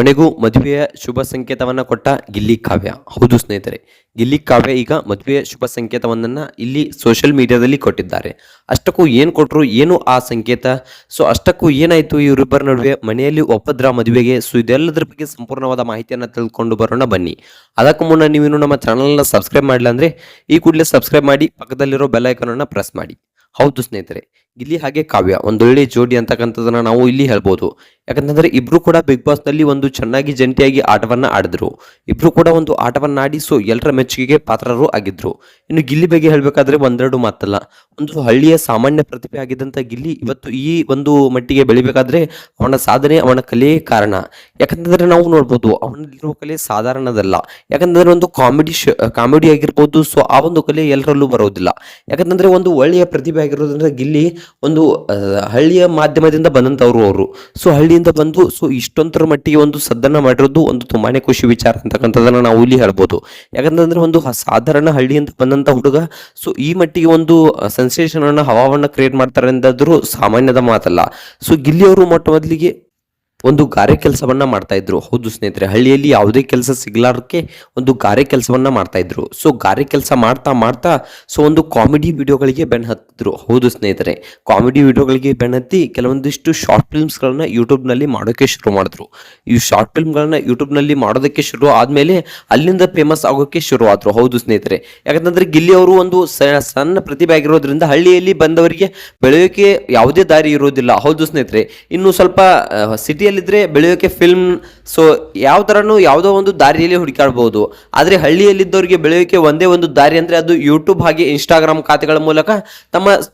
ಕೊನೆಗೂ ಮದುವೆಯ ಶುಭ ಸಂಕೇತವನ್ನ ಕೊಟ್ಟ ಗಿಲ್ಲಿ ಕಾವ್ಯ. ಹೌದು ಸ್ನೇಹಿತರೆ, ಗಿಲ್ಲಿ ಕಾವ್ಯ ಈಗ ಮದುವೆಯ ಶುಭ ಸಂಕೇತವನ್ನ ಇಲ್ಲಿ ಸೋಷಿಯಲ್ ಮೀಡಿಯಾದಲ್ಲಿ ಕೊಟ್ಟಿದ್ದಾರೆ. ಅಷ್ಟಕ್ಕೂ ಏನು ಕೊಟ್ಟರು, ಏನು ಆ ಸಂಕೇತ, ಸೊ ಅಷ್ಟಕ್ಕೂ ಏನಾಯ್ತು ಇವರಿಬ್ಬರ ನಡುವೆ, ಮನೆಯಲ್ಲಿ ಒಪ್ಪದ್ರ ಮದುವೆಗೆ, ಸೊ ಇದೆಲ್ಲದರ ಬಗ್ಗೆ ಸಂಪೂರ್ಣವಾದ ಮಾಹಿತಿಯನ್ನು ತಿಳ್ಕೊಂಡು ಬರೋಣ ಬನ್ನಿ. ಅದಕ್ಕೂ ಮುನ್ನ ನೀವೇನು ನಮ್ಮ ಚಾನಲ್ನ ಸಬ್ಸ್ಕ್ರೈಬ್ ಮಾಡಿಲ್ಲ ಅಂದ್ರೆ ಈ ಕೂಡಲೇ ಸಬ್ಸ್ಕ್ರೈಬ್ ಮಾಡಿ, ಪಕ್ಕದಲ್ಲಿರೋ ಬೆಲ್ ಐಕಾನ್ ಅನ್ನು ಪ್ರೆಸ್ ಮಾಡಿ. ಹೌದು ಸ್ನೇಹಿತರೆ, ಗಿಲ್ಲಿ ಹಾಗೆ ಕಾವ್ಯ ಒಂದೊಳ್ಳೆ ಜೋಡಿ ಅಂತಕ್ಕಂಥದ್ದನ್ನ ನಾವು ಇಲ್ಲಿ ಹೇಳ್ಬೋದು. ಯಾಕಂತಂದ್ರೆ ಇಬ್ರು ಕೂಡ ಬಿಗ್ ಬಾಸ್ ನಲ್ಲಿ ಒಂದು ಚೆನ್ನಾಗಿ ಜಂಟಿಯಾಗಿ ಆಟವನ್ನ ಆಡಿದ್ರು. ಇಬ್ರು ಕೂಡ ಒಂದು ಆಟವನ್ನ ಆಡಿ ಸೊ ಎಲ್ಲರ ಮೆಚ್ಚುಗೆಗೆ ಪಾತ್ರರು ಆಗಿದ್ರು. ಇನ್ನು ಗಿಲ್ಲಿ ಬಗ್ಗೆ ಹೇಳ್ಬೇಕಾದ್ರೆ ಒಂದೆರಡು ಮಾತಲ್ಲ, ಒಂದು ಹಳ್ಳಿಯ ಸಾಮಾನ್ಯ ಪ್ರತಿಭೆ ಆಗಿದ್ದಂತ ಗಿಲ್ಲಿ ಇವತ್ತು ಈ ಒಂದು ಮಟ್ಟಿಗೆ ಬೆಳಿಬೇಕಾದ್ರೆ ಅವನ ಸಾಧನೆ, ಅವನ ಕಲೆಯೇ ಕಾರಣ. ಯಾಕಂತಂದ್ರೆ ನಾವು ನೋಡ್ಬೋದು ಅವನಲ್ಲಿರುವ ಕಲೆ ಸಾಧಾರಣದಲ್ಲ. ಯಾಕಂತಂದ್ರೆ ಒಂದು ಕಾಮಿಡಿ ಆಗಿರ್ಬೋದು, ಸೊ ಆ ಒಂದು ಕಲೆ ಎಲ್ಲರಲ್ಲೂ ಬರೋದಿಲ್ಲ. ಯಾಕಂತಂದ್ರೆ ಒಂದು ಒಳ್ಳೆಯ ಪ್ರತಿಭೆ ಆಗಿರೋದ್ರಿಂದ ಗಿಲ್ಲಿ ಒಂದು ಹಳ್ಳಿಯ ಮಾಧ್ಯಮದಿಂದ ಬಂದಂತವ್ರು ಅವರು. ಸೊ ಹಳ್ಳಿಯಿಂದ ಬಂದು ಸೊ ಇಷ್ಟೊಂದರ ಮಟ್ಟಿಗೆ ಒಂದು ಸದ್ದನ್ನ ಮಾಡಿರೋದು ಒಂದು ತುಂಬಾನೇ ಖುಷಿ ವಿಚಾರ ಅಂತಕ್ಕಂಥದ್ದನ್ನ ನಾವು ಇಲ್ಲಿ ಹೇಳ್ಬೋದು. ಯಾಕಂತಂದ್ರೆ ಒಂದು ಸಾಧಾರಣ ಹಳ್ಳಿಯಿಂದ ಬಂದಂತ ಹುಡುಗ ಸೊ ಈ ಮಟ್ಟಿಗೆ ಒಂದು ಸೆನ್ಸೇಷನ್ ಅನ್ನ, ಹವಾವನ್ನ ಕ್ರಿಯೇಟ್ ಮಾಡ್ತಾರೆ ಅಂತಾದ್ರೂ ಸಾಮಾನ್ಯದ ಮಾತಲ್ಲ. ಸೊ ಗಿಲ್ಲಿ ಅವರು ಮೊಟ್ಟ ಮೊದಲಿಗೆ ಒಂದು ಗಾರೆ ಕೆಲಸವನ್ನ ಮಾಡ್ತಾ ಇದ್ರು. ಹೌದು ಸ್ನೇಹಿತರೆ, ಹಳ್ಳಿಯಲ್ಲಿ ಯಾವುದೇ ಕೆಲಸ ಸಿಗ್ಲಾರಕ್ಕೆ ಒಂದು ಗಾರೆ ಕೆಲಸವನ್ನ ಮಾಡ್ತಾ ಇದ್ರು. ಸೊ ಗಾರೆ ಕೆಲಸ ಮಾಡ್ತಾ ಮಾಡ್ತಾ ಸೊ ಒಂದು ಕಾಮಿಡಿ ವಿಡಿಯೋಗಳಿಗೆ ಬೆನ್ ಹತ್ತಿದ್ರು. ಹೌದು ಸ್ನೇಹಿತರೆ, ಕಾಮಿಡಿ ವಿಡಿಯೋಗಳಿಗೆ ಬೆನ್ ಹತ್ತಿ ಕೆಲವೊಂದಿಷ್ಟು ಶಾರ್ಟ್ ಫಿಲ್ಮ್ಸ್ಗಳನ್ನ ಯೂಟ್ಯೂಬ್ನಲ್ಲಿ ಮಾಡೋಕೆ ಶುರು ಮಾಡಿದ್ರು. ಈ ಶಾರ್ಟ್ ಫಿಲ್ಮ್ಗಳನ್ನ ಯೂಟ್ಯೂಬ್ನಲ್ಲಿ ಮಾಡೋದಕ್ಕೆ ಶುರು ಆದ್ಮೇಲೆ ಅಲ್ಲಿಂದ ಫೇಮಸ್ ಆಗೋಕೆ ಶುರು ಆದ್ರು. ಹೌದು ಸ್ನೇಹಿತರೆ, ಯಾಕಂತಂದ್ರೆ ಗಿಲ್ಲಿ ಅವರು ಒಂದು ಸಣ್ಣ ಪ್ರತಿಭೆ ಆಗಿರೋದ್ರಿಂದ ಹಳ್ಳಿಯಲ್ಲಿ ಬೆಳೆಯೋಕೆ ಯಾವುದೇ ದಾರಿ ಇರೋದಿಲ್ಲ. ಹೌದು ಸ್ನೇಹಿತರೆ, ಇನ್ನು ಸ್ವಲ್ಪ ಸಿಟಿಯಲ್ಲಿ ಬೆಳೆಯೋಕೆ ಫಿಲ್ಮ್ ಸೊ ಯಾವ ತರನು ಯಾವುದೋ ಒಂದು ದಾರಿಯಲ್ಲಿ ಹುಡುಕಾಡಬಹುದು. ಆದ್ರೆ ಹಳ್ಳಿಯಲ್ಲಿದ್ದವರಿಗೆ ಬೆಳೆಯೋಕೆ ಒಂದೇ ಒಂದು ದಾರಿ ಅಂದ್ರೆ ಅದು ಯೂಟ್ಯೂಬ್ ಹಾಗೆ ಇನ್ಸ್ಟಾಗ್ರಾಮ್ ಖಾತೆಗಳ ಮೂಲಕ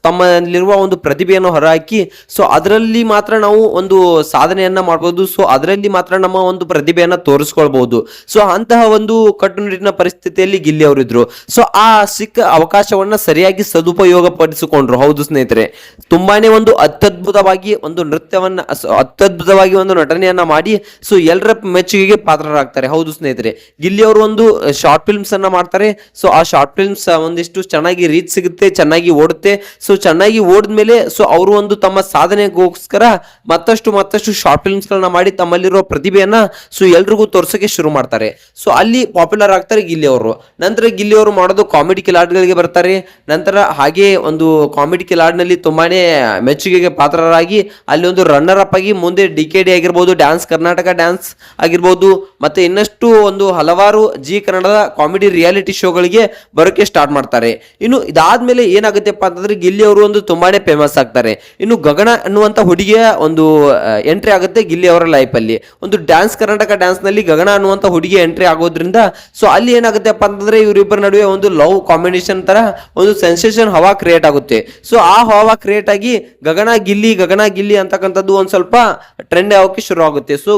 ತಮ್ಮಲ್ಲಿರುವ ಒಂದು ಪ್ರತಿಭೆಯನ್ನು ಹೊರಹಾಕಿ ಸೊ ಅದರಲ್ಲಿ ಮಾತ್ರ ನಾವು ಒಂದು ಸಾಧನೆಯನ್ನ ಮಾಡಬಹುದು. ಸೊ ಅದರಲ್ಲಿ ಮಾತ್ರ ನಮ್ಮ ಒಂದು ಪ್ರತಿಭೆಯನ್ನ ತೋರಿಸ್ಕೊಳ್ಬಹುದು. ಸೊ ಅಂತಹ ಒಂದು ಕಟ್ಟುನಿಟ್ಟಿನ ಪರಿಸ್ಥಿತಿಯಲ್ಲಿ ಗಿಲ್ಲಿ ಅವರಿದ್ರು. ಸೊ ಆ ಸಿಕ್ಕ ಅವಕಾಶವನ್ನ ಸರಿಯಾಗಿ ಸದುಪಯೋಗ ಪಡಿಸಿಕೊಂಡ್ರು. ಹೌದು ಸ್ನೇಹಿತರೆ, ತುಂಬಾನೇ ಒಂದು ಅತ್ಯದ್ಭುತವಾಗಿ ಒಂದು ನೃತ್ಯವನ್ನ, ಅತ್ಯದ್ಭುತವಾಗಿ ಒಂದು ನಟನೆಯನ್ನ ಮಾಡಿ ಸೊ ಎಲ್ಲರ ಮೆಚ್ಚುಗೆಗೆ ಪಾತ್ರರಾಗ್ತಾರೆ. ಹೌದು ಸ್ನೇಹಿತರೆ, ಗಿಲ್ಲಿ ಅವರು ಒಂದು ಶಾರ್ಟ್ ಫಿಲ್ಮ್ಸ್ ಅನ್ನ ಮಾಡ್ತಾರೆ. ಸೊ ಆ ಶಾರ್ಟ್ ಫಿಲ್ಮ್ಸ್ ಒಂದಿಷ್ಟು ಚೆನ್ನಾಗಿ ರೀಚ್ ಸಿಗುತ್ತೆ, ಚೆನ್ನಾಗಿ ಓಡುತ್ತೆ. ಸೊ ಚೆನ್ನಾಗಿ ಓಡಿದ್ಮೇಲೆ ಸೊ ಅವರು ಒಂದು ತಮ್ಮ ಸಾಧನೆಗೋಸ್ಕರ ಮತ್ತಷ್ಟು ಶಾರ್ಟ್ ಫಿಲ್ಮ್ಸ್ ಗಳನ್ನ ಮಾಡಿ ತಮ್ಮಲ್ಲಿರೋ ಪ್ರತಿಭೆಯನ್ನ ಸೊ ಎಲ್ರಿಗೂ ತೋರ್ಸಕ್ಕೆ ಶುರು ಮಾಡ್ತಾರೆ. ಸೊ ಅಲ್ಲಿ ಪಾಪ್ಯುಲರ್ ಆಗ್ತಾರೆ ಗಿಲ್ಲಿ ಅವರು. ನಂತರ ಗಿಲ್ಲಿ ಅವರು ಮಾಡೋದು ಕಾಮಿಡಿ ಕಿಲಾಡ್ಗಳಿಗೆ ಬರ್ತಾರೆ. ನಂತರ ಹಾಗೆ ಒಂದು ಕಾಮಿಡಿ ಕಿಲಾಡ್ನಲ್ಲಿ ತುಂಬಾನೇ ಮೆಚ್ಚುಗೆಗೆ ಪಾತ್ರರಾಗಿ ಅಲ್ಲಿ ಒಂದು ರನ್ನರ್ ಅಪ್ ಆಗಿ ಮುಂದೆ DKD ಆಗಿರ್ಬೋದು, ಡ್ಯಾನ್ಸ್ ಕರ್ನಾಟಕ ಡ್ಯಾನ್ಸ್ ಆಗಿರ್ಬೋದು, ಮತ್ತೆ ಇನ್ನಷ್ಟು ಒಂದು ಹಲವಾರು ಜಿ ಕನ್ನಡದ ಕಾಮಿಡಿ ರಿಯಾಲಿಟಿ ಶೋಗಳಿಗೆ ಬರೋಕೆ ಸ್ಟಾರ್ಟ್ ಮಾಡ್ತಾರೆ. ಇನ್ನು ಇದಾದ್ಮೇಲೆ ಏನಾಗುತ್ತೆಪ್ಪ ಅಂತಂದ್ರೆ ಗಿಲ್ಲಿ ಅವರು ಒಂದು ತುಂಬಾನೇ ಫೇಮಸ್ ಆಗ್ತಾರೆ. ಇನ್ನು ಗಗನ ಅನ್ನುವಂತ ಹುಡುಗಿಯ ಒಂದು ಎಂಟ್ರಿ ಆಗುತ್ತೆ ಗಿಲ್ಲಿ ಅವರ ಲೈಫ್ ಅಲ್ಲಿ. ಒಂದು ಡ್ಯಾನ್ಸ್ ಕರ್ನಾಟಕ ಡ್ಯಾನ್ಸ್ ನಲ್ಲಿ ಗಗನ ಅನ್ನುವಂತ ಹುಡುಗಿ ಎಂಟ್ರಿ ಆಗೋದ್ರಿಂದ ಸೊ ಅಲ್ಲಿ ಏನಾಗುತ್ತೆಪ್ಪ ಅಂತಂದ್ರೆ ಇವರಿಬ್ಬರ ನಡುವೆ ಒಂದು ಲವ್ ಕಾಂಬಿನೇಷನ್ ತರ ಒಂದು ಸೆನ್ಸೇಷನ್ ಹವಾ ಕ್ರಿಯೇಟ್ ಆಗುತ್ತೆ. ಸೊ ಆ ಹವಾ ಕ್ರಿಯೇಟ್ ಆಗಿ ಗಗನ ಗಿಲ್ಲಿ ಅಂತಕ್ಕಂಥದ್ದು ಒಂದ್ ಸ್ವಲ್ಪ ಟ್ರೆಂಡ್ ಆಗೋಕೆ ಶುರು ಆಗುತ್ತೆ. ಸೊ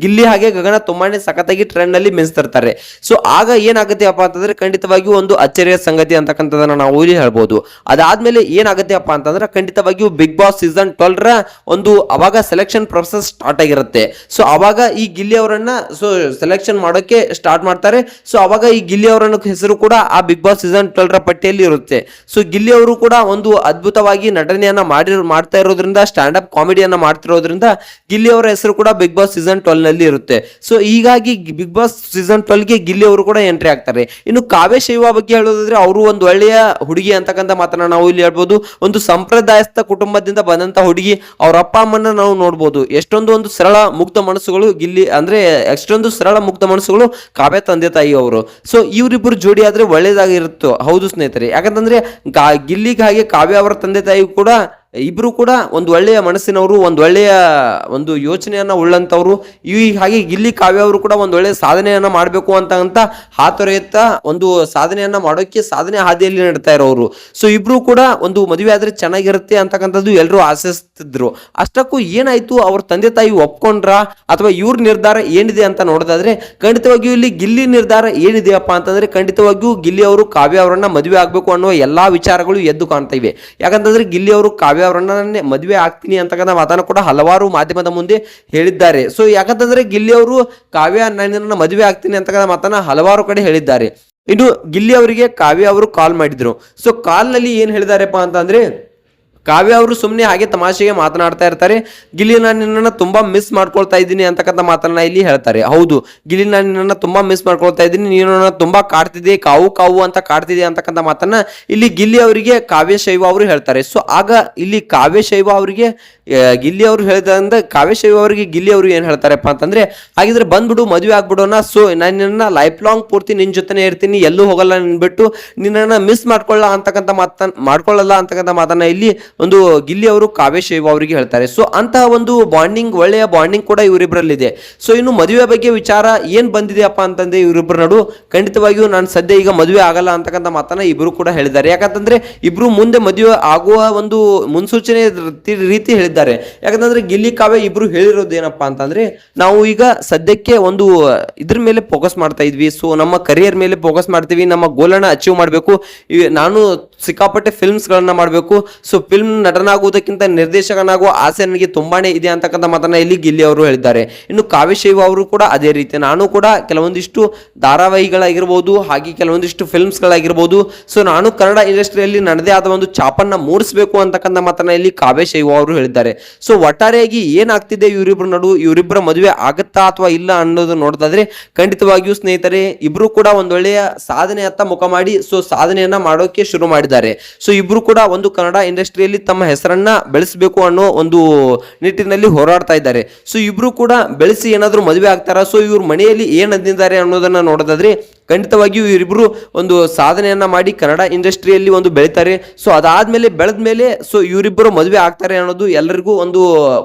ಗಿಲ್ಲಿ ಹಾಗೆ ಗಗನ ತುಂಬಾನೇ ಸಖತ್ತಾಗಿ ಟ್ರೆಂಡ್ ಅಲ್ಲಿ ಮಿಂಚ್ತಿರ್ತಾರೆ. ಸೊ ಆಗ ಏನಾಗುತ್ತೆ ಅಪ್ಪ ಅಂತಂದ್ರೆ ಖಂಡಿತವಾಗಿಯೂ ಒಂದು ಅಚ್ಚರಿಯ ಸಂಗತಿ ಅಂತಕ್ಕಂಥದ್ದನ್ನ ನಾವು ಇಲ್ಲಿ ಹೇಳ್ಬೋದು. ಅದಾದ್ಮೇಲೆ ಏನಾಗುತ್ತೆ ಅಪ್ಪ ಅಂತಂದ್ರೆ ಖಂಡಿತವಾಗಿಯೂ ಬಿಗ್ ಬಾಸ್ ಸೀಸನ್ 12 ರ ಒಂದು ಅವಾಗ ಸೆಲೆಕ್ಷನ್ ಪ್ರೊಸೆಸ್ ಸ್ಟಾರ್ಟ್ ಆಗಿರುತ್ತೆ. ಸೊ ಅವಾಗ ಈ ಗಿಲ್ಲಿ ಅವರನ್ನ ಸೊ ಸೆಲೆಕ್ಷನ್ ಮಾಡೋಕೆ ಸ್ಟಾರ್ಟ್ ಮಾಡ್ತಾರೆ. ಸೊ ಅವಾಗ ಈ ಗಿಲ್ಲಿ ಅವರನ್ನ ಹೆಸರು ಕೂಡ ಆ ಬಿಗ್ ಬಾಸ್ ಸೀಸನ್ 12 ರ ಪಟ್ಟಿಯಲ್ಲಿ ಇರುತ್ತೆ. ಸೊ ಗಿಲ್ಲಿ ಅವರು ಕೂಡ ಒಂದು ಅದ್ಭುತವಾಗಿ ನಟನೆಯನ್ನ ಮಾಡ್ತಾ ಇರೋದ್ರಿಂದ, ಸ್ಟ್ಯಾಂಡ್ ಅಪ್ ಕಾಮಿಡಿಯನ್ನ ಮಾಡ್ತಿರೋದ್ರಿಂದ ಗಿಲ್ಲಿ ಅವರ ಹೆಸರು ಕೂಡ ಬಿಗ್ ಬಾಸ್ ಸೀಸನ್ 12 ನಲ್ಲಿ ಇರುತ್ತೆ. ಸೊ ಹೀಗಾಗಿ ಬಿಗ್ ಬಾಸ್ ಸೀಸನ್ 12 ಗೆ ಗಿಲ್ಲಿ ಅವರು ಕೂಡ ಎಂಟ್ರಿ ಆಗ್ತಾರೆ. ಇನ್ನು ಕಾವ್ಯ ಶೈವ ಬಗ್ಗೆ ಹೇಳೋದಾದ್ರೆ ಅವರು ಒಂದು ಒಳ್ಳೆಯ ಹುಡುಗಿ ಅಂತಕ್ಕಂಥ ಮಾತನ್ನ ನಾವು ಇಲ್ಲಿ ಹೇಳ್ಬೋದು. ಒಂದು ಸಂಪ್ರದಾಯಸ್ಥ ಕುಟುಂಬದಿಂದ ಬಂದಂತ ಹುಡುಗಿ. ಅವ್ರ ಅಪ್ಪ ಅಮ್ಮನ ನಾವು ನೋಡ್ಬೋದು. ಎಷ್ಟೊಂದು ಒಂದು ಸರಳ ಮುಗ್ಧ ಮನಸ್ಸುಗಳು ಗಿಲ್ಲಿ ಅಂದ್ರೆ ಎಷ್ಟೊಂದು ಸರಳ ಮುಗ್ಧ ಮನಸ್ಸುಗಳು ಕಾವ್ಯ ತಂದೆ ತಾಯಿ ಅವರು. ಸೊ ಇವರಿಬ್ಬರು ಜೋಡಿ ಆದ್ರೆ ಒಳ್ಳೇದಾಗಿರುತ್ತೋ. ಹೌದು ಸ್ನೇಹಿತರೆ, ಯಾಕಂತಂದ್ರೆ ಗಿಲ್ಲಿಗೆ ಹಾಗೆ ಕಾವ್ಯ ಅವರ ತಂದೆ ತಾಯಿ ಕೂಡ ಇಬ್ರು ಕೂಡ ಒಂದು ಒಳ್ಳೆಯ ಮನಸ್ಸಿನವರು, ಒಂದು ಒಳ್ಳೆಯ ಒಂದು ಯೋಚನೆಯನ್ನ ಉಳ್ಳಂತವ್ರು. ಹಾಗೆ ಗಿಲ್ಲಿ ಕಾವ್ಯ ಅವರು ಕೂಡ ಒಂದು ಒಳ್ಳೆಯ ಸಾಧನೆಯನ್ನ ಮಾಡಬೇಕು ಅಂತ ಹಾತೊರೆಯುತ್ತ ಒಂದು ಸಾಧನೆಯನ್ನ ಮಾಡೋಕೆ ಸಾಧನೆ ಹಾದಿಯಲ್ಲಿ ನಡ್ತಾ ಇರೋರು. ಸೊ ಇಬ್ರು ಕೂಡ ಒಂದು ಮದುವೆ ಆದ್ರೆ ಚೆನ್ನಾಗಿರುತ್ತೆ ಅಂತಕ್ಕಂಥದ್ದು ಎಲ್ಲರೂ ಆಶಿಸ್ತಿದ್ರು. ಅಷ್ಟಕ್ಕೂ ಏನಾಯ್ತು, ಅವ್ರ ತಂದೆ ತಾಯಿ ಒಪ್ಕೊಂಡ್ರ ಅಥವಾ ಇವ್ರ ನಿರ್ಧಾರ ಏನಿದೆ ಅಂತ ನೋಡೋದಾದ್ರೆ ಖಂಡಿತವಾಗಿಯೂ ಇಲ್ಲಿ ಗಿಲ್ಲಿ ನಿರ್ಧಾರ ಏನಿದೆಯಪ್ಪ ಅಂತಂದ್ರೆ ಖಂಡಿತವಾಗಿಯೂ ಗಿಲ್ಲಿ ಅವರು ಕಾವ್ಯ ಅವರನ್ನ ಮದುವೆ ಆಗ್ಬೇಕು ಅನ್ನುವ ಎಲ್ಲಾ ವಿಚಾರಗಳು ಎದ್ದು ಕಾಣ್ತಾ ಇವೆ. ಯಾಕಂತಂದ್ರೆ ಗಿಲ್ಲಿ ಅವರು ಕಾವ್ಯ ಅವರನ್ನ ಮದುವೆ ಆಗ್ತೀನಿ ಅಂತಕ್ಕಂಥ ಮಾತನ್ನು ಕೂಡ ಹಲವಾರು ಮಾಧ್ಯಮದ ಮುಂದೆ ಹೇಳಿದ್ದಾರೆ. ಸೊ ಯಾಕಂತಂದ್ರೆ ಗಿಲ್ಲಿ ಅವರು ಕಾವ್ಯ ನನ್ನ ಮದುವೆ ಆಗ್ತೀನಿ ಅಂತಕ್ಕಂಥ ಮಾತನ್ನ ಹಲವಾರು ಕಡೆ ಹೇಳಿದ್ದಾರೆ. ಇನ್ನು ಗಿಲ್ಲಿ ಅವರಿಗೆ ಕಾವ್ಯ ಅವರು ಕಾಲ್ ಮಾಡಿದ್ರು. ಸೊ ಕಾಲ್ ನಲ್ಲಿ ಏನ್ ಹೇಳಿದಾರಪ್ಪ ಅಂತಂದ್ರೆ ಕಾವ್ಯ ಅವರು ಸುಮ್ಮನೆ ಹಾಗೆ ತಮಾಷೆಗೆ ಮಾತನಾಡ್ತಾ ಇರ್ತಾರೆ. ಗಿಲ್ಲಿ, ನಾನು ನಿನ್ನನ್ನು ತುಂಬಾ ಮಿಸ್ ಮಾಡ್ಕೊಳ್ತಾ ಇದ್ದೀನಿ ಅಂತಕ್ಕಂಥ ಮಾತನ್ನ ಇಲ್ಲಿ ಹೇಳ್ತಾರೆ. ಹೌದು ಗಿಲ್ಲಿ, ನಾನು ನಿನ್ನನ್ನು ತುಂಬಾ ಮಿಸ್ ಮಾಡ್ಕೊಳ್ತಾ ಇದ್ದೀನಿ, ನೀನು ನನ್ನ ತುಂಬಾ ಕಾಡ್ತಿದೆ, ಕಾವು ಕಾವು ಅಂತ ಕಾಡ್ತಿದೆ ಅಂತಕ್ಕಂಥ ಮಾತನ್ನ ಇಲ್ಲಿ ಗಿಲ್ಲಿ ಅವರಿಗೆ ಕಾವ್ಯ ಶೈವ ಅವರು ಹೇಳ್ತಾರೆ. ಸೊ ಆಗ ಇಲ್ಲಿ ಕಾವ್ಯ ಶೈವ ಅವರಿಗೆ ಗಿಲ್ಲಿ ಅವರು ಹೇಳಿದಂದ್ರೆ ಕಾವ್ಯ ಶೈವ ಅವರಿಗೆ ಗಿಲ್ಲಿ ಅವರು ಏನ್ ಹೇಳ್ತಾರಪ್ಪ ಅಂತಂದ್ರೆ, ಹಾಗಿದ್ರೆ ಬಂದ್ಬಿಡು, ಮದುವೆ ಆಗ್ಬಿಡೋಣ, ಸೊ ನಾನು ನಿನ್ನ ಲೈಫ್ ಲಾಂಗ್ ಪೂರ್ತಿ ನಿನ್ ಜೊತೆನೇ ಇರ್ತೀನಿ, ಎಲ್ಲೂ ಹೋಗಲ್ಲ, ನಿನ್ಬಿಟ್ಟು ನಿನ್ನನ್ನು ಮಿಸ್ ಮಾಡ್ಕೊಳ್ಳಲ್ಲ ಅಂತಕ್ಕಂಥ ಮಾತನ್ನ ಇಲ್ಲಿ ಒಂದು ಗಿಲ್ಲಿ ಅವರು ಕಾವ್ಯ ಶೈವ ಅವರಿಗೆ ಹೇಳ್ತಾರೆ. ಸೊ ಅಂತಹ ಒಂದು ಬಾಂಡಿಂಗ್, ಒಳ್ಳೆಯ ಬಾಂಡಿಂಗ್ ಕೂಡ ಇವರಿಬ್ಬರಲ್ಲಿದೆ. ಸೊ ಇನ್ನು ಮದುವೆ ಬಗ್ಗೆ ವಿಚಾರ ಏನ್ ಬಂದಿದೆಯಪ್ಪ ಅಂತಂದ್ರೆ ಇವರಿಬ್ಬರ ನಡು ಖಂಡಿತವಾಗಿಯೂ ನಾನು ಸದ್ಯ ಈಗ ಮದುವೆ ಆಗಲ್ಲ ಅಂತಕ್ಕಂಥ ಮಾತನ್ನ ಇಬ್ರು ಕೂಡ ಹೇಳಿದ್ದಾರೆ. ಯಾಕಂತಂದ್ರೆ ಇಬ್ರು ಮುಂದೆ ಮದುವೆ ಆಗುವ ಒಂದು ಮುನ್ಸೂಚನೆ ರೀತಿ ಹೇಳಿದ್ದಾರೆ. ಯಾಕಂತಂದ್ರೆ ಗಿಲ್ಲಿ ಕಾವ್ಯ ಇಬ್ರು ಹೇಳಿರೋದು ಏನಪ್ಪಾ ಅಂತಂದ್ರೆ, ನಾವು ಈಗ ಸದ್ಯಕ್ಕೆ ಒಂದು ಇದ್ರ ಮೇಲೆ ಫೋಕಸ್ ಮಾಡ್ತಾ ಇದ್ವಿ, ಸೊ ನಮ್ಮ ಕರಿಯರ್ ಮೇಲೆ ಫೋಕಸ್ ಮಾಡ್ತೀವಿ, ನಮ್ಮ ಗೋಲನ್ನ ಅಚೀವ್ ಮಾಡಬೇಕು, ನಾನು ಸಿಕ್ಕಾಪಟ್ಟೆ ಫಿಲ್ಮ್ಸ್ ಗಳನ್ನ ಮಾಡಬೇಕು, ಸೊ ಫಿಲ್ಮ್ ನಟನಾಗುವುದಕ್ಕಿಂತ ನಿರ್ದೇಶಕನಾಗುವ ಆಸೆ ನನಗೆ ತುಂಬಾನೇ ಇದೆ ಅಂತಕ್ಕಂಥ ಮಾತನ್ನ ಇಲ್ಲಿ ಗಿಲ್ಲಿ ಅವರು ಹೇಳಿದ್ದಾರೆ. ಇನ್ನು ಕಾವ್ಯ ಶೈವ ಅವರು ಕೂಡ ಅದೇ ರೀತಿ, ನಾನು ಕೂಡ ಕೆಲವೊಂದಿಷ್ಟು ಧಾರಾವಾಹಿಗಳಾಗಿರ್ಬೋದು, ಹಾಗೆ ಕೆಲವೊಂದಿಷ್ಟು ಫಿಲ್ಮ್ಸ್ ಗಳಾಗಿರ್ಬೋದು, ಸೊ ನಾನು ಕನ್ನಡ ಇಂಡಸ್ಟ್ರಿಯಲ್ಲಿ ನನ್ನದೇ ಆದ ಒಂದು ಛಾಪನ್ನ ಮೂಡಿಸಬೇಕು ಅಂತಕ್ಕಂಥ ಮಾತನ್ನ ಇಲ್ಲಿ ಕಾವ್ಯ ಶೈವ ಅವರು ಹೇಳಿದ್ದಾರೆ. ಸೊ ಒಟ್ಟಾರೆಯಾಗಿ ಏನಾಗ್ತಿದೆ ಇವರಿಬ್ಬರ ನಡು, ಇವರಿಬ್ಬರ ಮದುವೆ ಆಗುತ್ತಾ ಅಥವಾ ಇಲ್ಲ ಅನ್ನೋದು ನೋಡ್ತಾದ್ರೆ ಖಂಡಿತವಾಗಿಯೂ ಸ್ನೇಹಿತರೆ ಇಬ್ರು ಕೂಡ ಒಂದೊಳ್ಳೆಯ ಸಾಧನೆಯತ್ತ ಮುಖ ಮಾಡಿ, ಸೊ ಸಾಧನೆಯನ್ನ ಮಾಡೋಕೆ ಶುರು ಮಾಡಿದ್ದಾರೆ. ಸೊ ಇಬ್ರು ಕೂಡ ಒಂದು ಕನ್ನಡ ಇಂಡಸ್ಟ್ರಿಯಲ್ಲಿ ತಮ್ಮ ಹೆಸರನ್ನ ಬೆಳೆಸಬೇಕು ಅನ್ನೋ ಒಂದು ನಿಟ್ಟಿನಲ್ಲಿ ಹೋರಾಡ್ತಾ ಇದ್ದಾರೆ. ಸೊ ಇಬ್ರು ಕೂಡ ಬೆಳೆಸಿ ಏನಾದ್ರು ಮದುವೆ ಆಗ್ತಾರ, ಸೊ ಇವ್ರ ಮನೆಯಲ್ಲಿ ಏನ್ ಅಂದಿದ್ದಾರೆ ಅನ್ನೋದನ್ನ ನೋಡೋದಾದ್ರೆ ಖಂಡಿತವಾಗಿಯೂ ಇವರಿಬ್ರು ಒಂದು ಸಾಧನೆಯನ್ನ ಮಾಡಿ ಕನ್ನಡ ಇಂಡಸ್ಟ್ರಿಯಲ್ಲಿ ಒಂದು ಬೆಳಿತಾರೆ. ಸೊ ಅದಾದ್ಮೇಲೆ ಬೆಳೆದ್ಮೇಲೆ ಸೊ ಇವರಿಬ್ಬರು ಮದುವೆ ಆಗ್ತಾರೆ ಅನ್ನೋದು ಎಲ್ಲರಿಗೂ ಒಂದು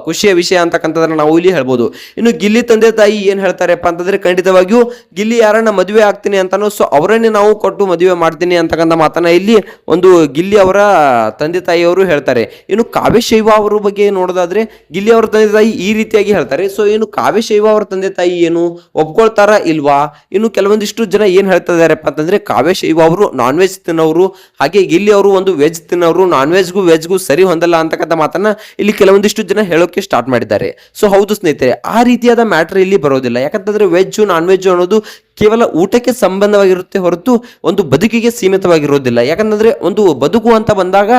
ಖುಷಿಯ ವಿಷಯ ಅಂತಕ್ಕಂಥದ್ದನ್ನ ನಾವು ಇಲ್ಲಿ ಹೇಳ್ಬೋದು. ಇನ್ನು ಗಿಲ್ಲಿ ತಂದೆ ತಾಯಿ ಏನ್ ಹೇಳ್ತಾರಪ್ಪ ಅಂತಂದ್ರೆ, ಖಂಡಿತವಾಗಿಯೂ ಗಿಲ್ಲಿ ಯಾರನ್ನ ಮದುವೆ ಆಗ್ತೀನಿ ಅಂತಾನೋ ಸೊ ಅವರನ್ನೇ ನಾವು ಕೊಟ್ಟು ಮದುವೆ ಮಾಡ್ತೀನಿ ಅಂತಕ್ಕಂಥ ಮಾತನ್ನ ಇಲ್ಲಿ ಒಂದು ಗಿಲ್ಲಿ ಅವರ ತಂದೆ ತಾಯಿಯವರು ಹೇಳ್ತಾರೆ. ಇನ್ನು ಕಾವ್ಯ ಶೈವ ಅವರ ಬಗ್ಗೆ ನೋಡೋದಾದ್ರೆ ಗಿಲ್ಲಿ ಅವರ ತಂದೆ ತಾಯಿ ಈ ರೀತಿಯಾಗಿ ಹೇಳ್ತಾರೆ. ಸೊ ಇನ್ನು ಕಾವ್ಯ ಶೈವ ಅವರ ತಂದೆ ತಾಯಿ ಏನು ಒಪ್ಕೊಳ್ತಾರ ಇಲ್ವಾ? ಇನ್ನು ಕೆಲವೊಂದಿಷ್ಟು ಜನ ಏನ್ ಹೇಳ್ತಾ ಇದಾರೆಪ್ಪ ಅಂತಂದ್ರೆ, ಕಾವ್ಯ ಶೈವ ಅವರು ನಾನ್ ವೆಜ್ ತಿನ್ನೋರು, ಹಾಗೆ ಗಿಲ್ಲಿ ಅವರು ಒಂದು ವೆಜ್ ತಿನ್ನೋರು, ನಾನ್ ವೆಜ್ಗೂ ವೆಜ್ಗೂ ಸರಿ ಹೊಂದಲ್ಲ ಅಂತಕ್ಕಂಥ ಮಾತನ್ನ ಇಲ್ಲಿ ಕೆಲವೊಂದಿಷ್ಟು ಜನ ಹೇಳೋಕೆ ಸ್ಟಾರ್ಟ್ ಮಾಡಿದ್ದಾರೆ. ಸೊ ಹೌದು ಸ್ನೇಹಿತರೆ, ಆ ರೀತಿಯಾದ ಮ್ಯಾಟರ್ ಇಲ್ಲಿ ಬರೋದಿಲ್ಲ. ಯಾಕಂತಂದ್ರೆ ವೆಜ್ ನಾನ್ ವೆಜ್ ಅನ್ನೋದು ಕೇವಲ ಊಟಕ್ಕೆ ಸಂಬಂಧವಾಗಿರುತ್ತೆ ಹೊರತು ಒಂದು ಬದುಕಿಗೆ ಸೀಮಿತವಾಗಿರೋದಿಲ್ಲ. ಯಾಕಂತಂದ್ರೆ ಒಂದು ಬದುಕು ಅಂತ ಬಂದಾಗ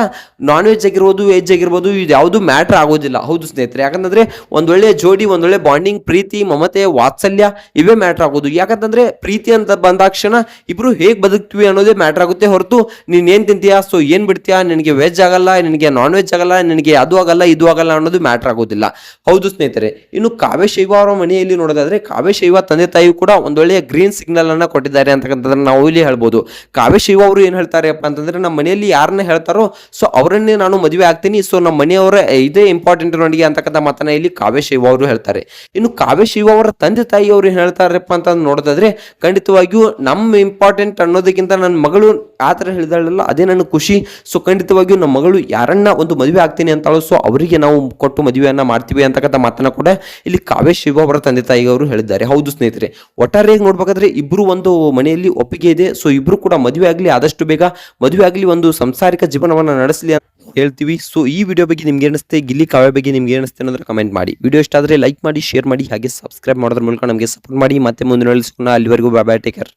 ನಾನ್ ವೆಜ್ ಆಗಿರ್ಬೋದು, ವೆಜ್ ಆಗಿರ್ಬೋದು, ಇದು ಯಾವುದು ಮ್ಯಾಟರ್ ಆಗೋದಿಲ್ಲ. ಹೌದು ಸ್ನೇಹಿತರೆ, ಯಾಕಂತಂದ್ರೆ ಒಂದೊಳ್ಳೆ ಜೋಡಿ, ಒಂದೊಳ್ಳೆ ಬಾಂಡಿಂಗ್, ಪ್ರೀತಿ, ಮಮತೆ, ವಾತ್ಸಲ್ಯ ಇವೇ ಮ್ಯಾಟರ್ ಆಗೋದು. ಯಾಕಂತಂದ್ರೆ ಪ್ರೀತಿ ಅಂತ ಬಂದಾಕ್ಷಣ ಇಬ್ರು ಹೇಗ್ ಬದುಕ್ತಿವಿ ಅನ್ನೋದೇ ಮ್ಯಾಟರ್ ಆಗುತ್ತೆ ಹೊರತು ನೀನ್ ಏನ್ ತಿಂತೀಯಾ, ಸೊ ಏನ್ ಬಿಡ್ತೀಯಾ, ನಿನಗೆ ವೆಜ್ ಆಗಲ್ಲ, ನಿನಗೆ ನಾನ್ ವೆಜ್ ಆಗಲ್ಲ, ನಿನಗೆ ಅದು ಆಗಲ್ಲ ಇದು ಆಗಲ್ಲ ಅನ್ನೋದು ಮ್ಯಾಟರ್ ಆಗೋದಿಲ್ಲ. ಹೌದು ಸ್ನೇಹಿತರೆ, ಇನ್ನು ಕಾವ್ಯ ಶೈವ ಅವರ ಮನೆಯಲ್ಲಿ ನೋಡೋದಾದ್ರೆ ಕಾವ್ಯ ಶೈವ ತಂದೆ ತಾಯಿ ಕೂಡ ಒಂದೊಳ್ಳೆಯ ಗ್ರೀನ್ ಸಿಗ್ನಲ್ ಅನ್ನ ಕೊಟ್ಟಿದ್ದಾರೆ ಅಂತಕ್ಕಂಥದ್ದನ್ನ ನಾವು ಇಲ್ಲಿ ಹೇಳ್ಬೋದು. ಕಾವ್ಯ ಶೈವ ಅವರು ಏನ್ ಹೇಳ್ತಾರಪ್ಪ ಅಂತಂದ್ರೆ, ನಮ್ಮ ಮನೆಯಲ್ಲಿ ಯಾರನ್ನ ಹೇಳ್ತಾರೋ ಸೊ ಅವರನ್ನೇ ನಾನು ಮದುವೆ ಆಗ್ತೀನಿ, ಸೊ ನಮ್ಮ ಮನೆಯವರ ಇದೇ ಇಂಪಾರ್ಟೆಂಟ್ ನನಗೆ ಅಂತಕ್ಕಂಥ ಮಾತನ್ನ ಇಲ್ಲಿ ಕಾವ್ಯ ಶೈವ ಅವರು ಹೇಳ್ತಾರೆ. ಇನ್ನು ಕಾವ್ಯ ಶೈವ ಅವರ ತಂದೆ ತಾಯಿ ಅವರು ಏನ್ ಹೇಳ್ತಾರಪ್ಪ ಅಂತ ನೋಡೋದಾದ್ರೆ, ಖಂಡಿತವಾಗಿಯೂ ನಮ್ಮ ಇಂಪಾರ್ಟೆಂಟ್ ಅನ್ನೋದಕ್ಕಿಂತ ನನ್ನ ಮಗಳು ಆ ಥರ ಹೇಳಿದಾಳಲ್ಲ ಅದೇ ನನ್ನ ಖುಷಿ. ಸೊ ಖಂಡಿತವಾಗಿಯೂ ನಮ್ಮ ಮಗಳು ಯಾರನ್ನ ಒಂದು ಮದುವೆ ಆಗ್ತೀನಿ ಅಂತಾಳೋ ಸೊ ಅವರಿಗೆ ನಾವು ಕೊಟ್ಟು ಮದುವೆಯನ್ನ ಮಾಡ್ತೀವಿ ಅಂತಕ್ಕಂಥ ಮಾತನ್ನ ಕೂಡ ಇಲ್ಲಿ ಕಾವ್ಯ ಶೈವ ಅವರ ತಂದೆ ತಾಯಿ ಅವರು ಹೇಳಿದ್ದಾರೆ. ಹೌದು ಸ್ನೇಹಿತರೆ, ಒಟ್ಟಾರೆಯಾಗಿ ನೋಡ್ಬೇಕಾದ್ರೆ ಇಬ್ರು ಒಂದು ಮನೆಯಲ್ಲಿ ಒಪ್ಪಿಗೆ ಇದೆ. ಸೊ ಇಬ್ರು ಕೂಡ ಮದುವೆ ಆಗಲಿ, ಆದಷ್ಟು ಬೇಗ ಮದುವೆ ಆಗಲಿ, ಒಂದು ಸಂಸಾರಿಕ ಜೀವನವನ್ನ ನಡೆಸಲಿ ಅಂತ ಹೇಳ್ತೀವಿ. ಸೊ ಈ ವಿಡಿಯೋ ಬಗ್ಗೆ ನಿಮ್ಗೆ ಏನಿಸುತ್ತೆ, ಗಿಲ್ಲಿ ಕಾವ್ಯ ಬಗ್ಗೆ ನಿಮ್ಗೆ ಏನಿಸುತ್ತೆ ಅನ್ನೋದ್ರ ಕಮೆಂಟ್ ಮಾಡಿ. ವಿಡಿಯೋ ಇಷ್ಟ ಆದ್ರೆ ಲೈಕ್ ಮಾಡಿ, ಶೇರ್ ಮಾಡಿ, ಹಾಗೆ ಸಬ್ಸ್ಕ್ರೈಬ್ ಮಾಡೋದ್ರ ಮೂಲಕ ನಮಗೆ ಸಪೋರ್ಟ್ ಮಾಡಿ. ಮತ್ತೆ ಮುಂದೆ ನೋಡಿಸ್ಕೊಂಡು ಅಲ್ಲಿವರೆಗೂ ಬಾಯ್ ಬಾಯ್, ಟೇಕ್ ಕೇರ್.